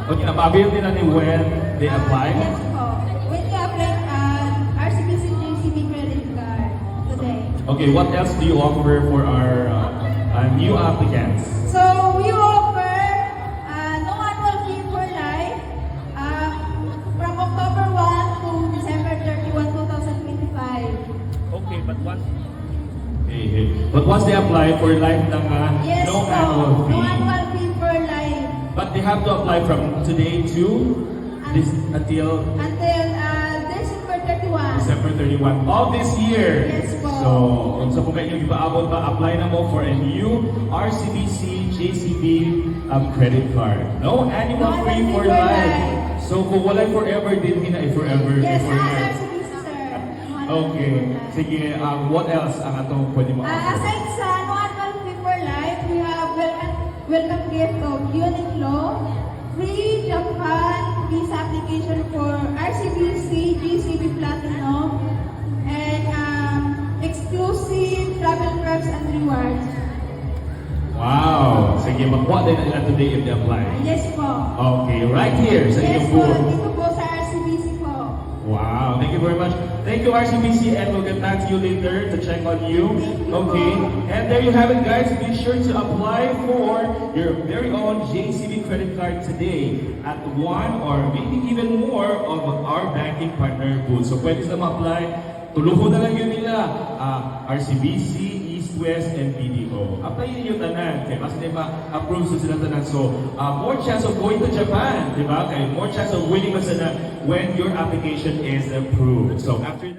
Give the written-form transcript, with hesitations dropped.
Okay, nababil nila ni when they apply? Yes po. When you apply RCBC JCB credit card today. Okay, what else do you offer for our new applicants? So we offer no annual fee for life from October 1 to December 31, 2025. Okay, but once they apply for life ng Yes no po. annual No fee, annual fee for life but they have to apply from today to this until December 31. December 31 of this year. Yes po. So, kung kung yung ipaabot pa, apply na mo for a new RCBC JCB credit card. No annual No fee annual for fee for life. life. So, kung wala forever, din hina forever Yes, for life. RCBC sir. No annual Okay. fee for life. Sige, what else ang atong pwede mo offer? Aside sa no annual fee for life, we have welcome gift of Uniqlo, free Japan visa application for RCBC, GCB Platinum, and exclusive travel perks and rewards. Wow! Sige, makuha din nila today if they apply. Yes po. Okay, right here sa Yes inyong po, booth. dito po sa RCBC po. Wow, thank you very much. Thank you, RCBC, and we'll get back to you later to check on you. Okay, and there you have it, guys. Be sure to apply for your very own JCB credit card today at one or maybe even more of our banking partner booths. So pwede sila ma-apply. Tuluho na lang yun nila. RCBC, East, West, and BDO. Apply yun yung tanan. Kaya mas diba, approve sa sila tanan. So, more chance of going to Japan. Diba? Kaya more chance of winning mas na when your application is approved. So, after